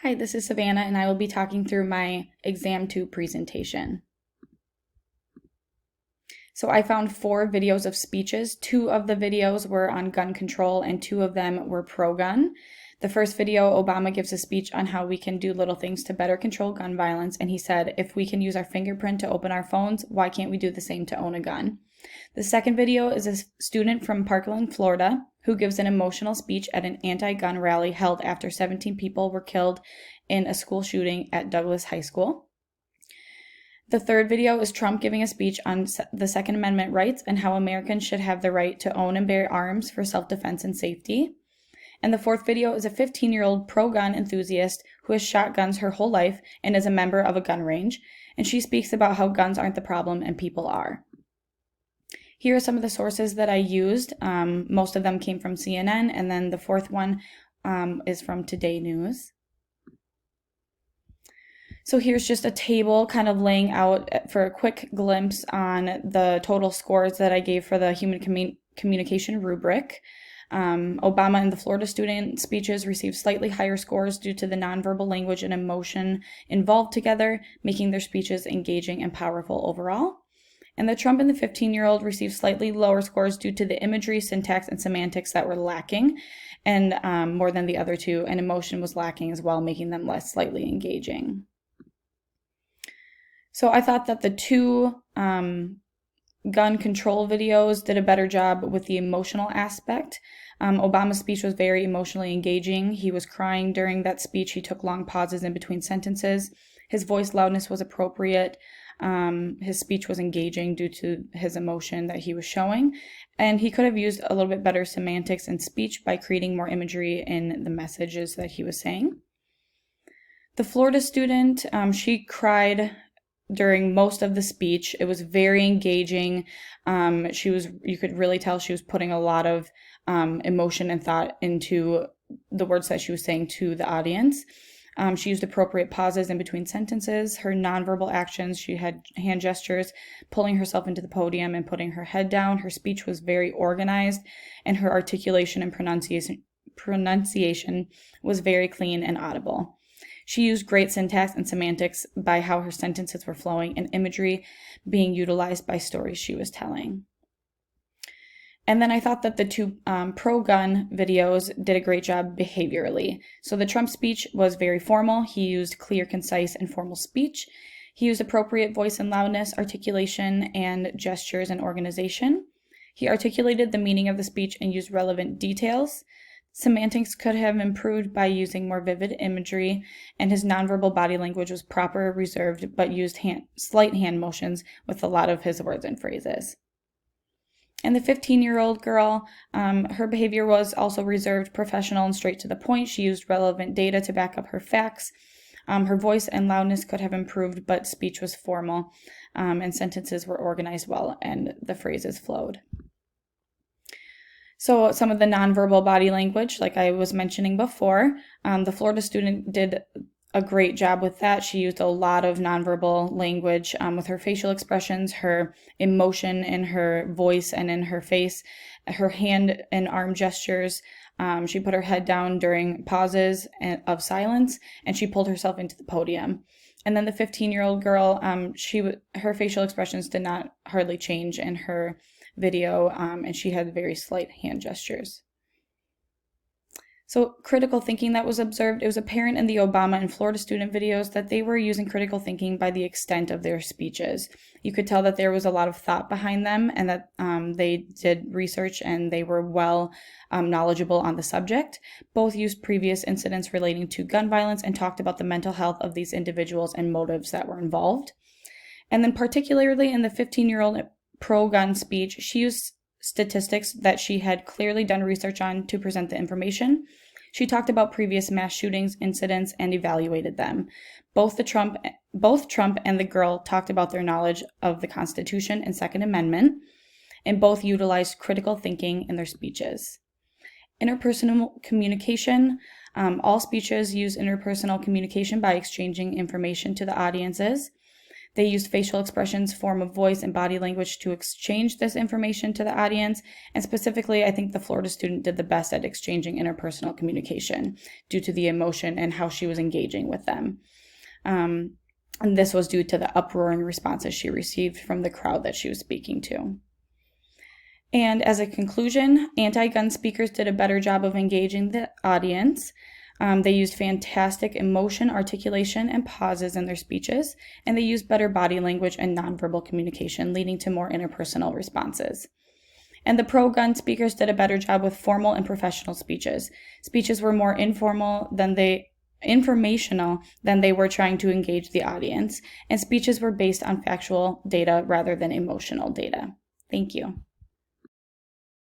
Hi, this is Savannah, and I will be talking through my Exam 2 presentation. So I found 4 videos of speeches. 2 of the videos were on gun control, and 2 of them were pro-gun. The first video, Obama gives a speech on how we can do little things to better control gun violence, and he said, if we can use our fingerprint to open our phones, why can't we do the same to own a gun? The second video is a student from Parkland, Florida, who gives an emotional speech at an anti-gun rally held after 17 people were killed in a school shooting at Douglas High School. The third video is Trump giving a speech on the Second Amendment rights and how Americans should have the right to own and bear arms for self-defense and safety. And the fourth video is a 15-year-old pro-gun enthusiast who has shot guns her whole life and is a member of a gun range, and she speaks about how guns aren't the problem and people are. Here are some of the sources that I used. Most of them came from CNN, and then the fourth one is from Today News. So here's just a table kind of laying out for a quick glimpse on the total scores that I gave for the human communication rubric. Obama and the Florida student speeches received slightly higher scores due to the nonverbal language and emotion involved together, making their speeches engaging and powerful overall. And the Trump and the 15-year-old received slightly lower scores due to the imagery, syntax, and semantics that were lacking, and more than the other two, and emotion was lacking as well, making them less slightly engaging. So I thought that the 2 gun control videos did a better job with the emotional aspect. Obama's speech was very emotionally engaging. He was crying during that speech. He took long pauses in between sentences. His voice loudness was appropriate. His speech was engaging due to his emotion that he was showing, and he could have used a little bit better semantics in speech by creating more imagery in the messages that he was saying. The Florida student, she cried during most of the speech. It was very engaging. You could really tell she was putting a lot of emotion and thought into the words that she was saying to the audience. She used appropriate pauses in between sentences. Her nonverbal actions, she had hand gestures, pulling herself into the podium and putting her head down. Her speech was very organized, and her articulation and pronunciation was very clean and audible. She used great syntax and semantics by how her sentences were flowing and imagery being utilized by stories she was telling. And then I thought that the 2 pro-gun videos did a great job behaviorally. So the Trump speech was very formal. He used clear, concise, and formal speech. He used appropriate voice and loudness, articulation, and gestures and organization. He articulated the meaning of the speech and used relevant details. Semantics could have improved by using more vivid imagery, and his nonverbal body language was proper, reserved, but used slight hand motions with a lot of his words and phrases. And the 15-year-old girl, her behavior was also reserved, professional, and straight to the point. She used relevant data to back up her facts. Her voice and loudness could have improved, but speech was formal, and sentences were organized well, and the phrases flowed. So some of the nonverbal body language, like I was mentioning before, the Florida student did a great job with that. She used a lot of nonverbal language with her facial expressions, her emotion in her voice and in her face, her hand and arm gestures. She put her head down during pauses of silence, and she pulled herself into the podium. And then the 15-year-old girl, her facial expressions did not hardly change in her video, and she had very slight hand gestures. So critical thinking that was observed, it was apparent in the Obama and Florida student videos that they were using critical thinking by the extent of their speeches. You could tell that there was a lot of thought behind them, and that they did research and they were well knowledgeable on the subject. Both used previous incidents relating to gun violence and talked about the mental health of these individuals and motives that were involved. And then particularly in the 15-year-old pro-gun speech, she used statistics that she had clearly done research on to present the information. She talked about previous mass shootings, incidents, and evaluated them. Both Trump and the girl talked about their knowledge of the Constitution and Second Amendment, and both utilized critical thinking in their speeches. Interpersonal communication. All speeches use interpersonal communication by exchanging information to the audiences. They used facial expressions, form of voice, and body language to exchange this information to the audience. And specifically, I think the Florida student did the best at exchanging interpersonal communication due to the emotion and how she was engaging with them. And this was due to the uproaring responses she received from the crowd that she was speaking to. And as a conclusion, anti-gun speakers did a better job of engaging the audience. They used fantastic emotion, articulation, and pauses in their speeches, and they used better body language and nonverbal communication, leading to more interpersonal responses. And the pro-gun speakers did a better job with formal and professional speeches. Speeches were more informational than they were trying to engage the audience, and speeches were based on factual data rather than emotional data. Thank you.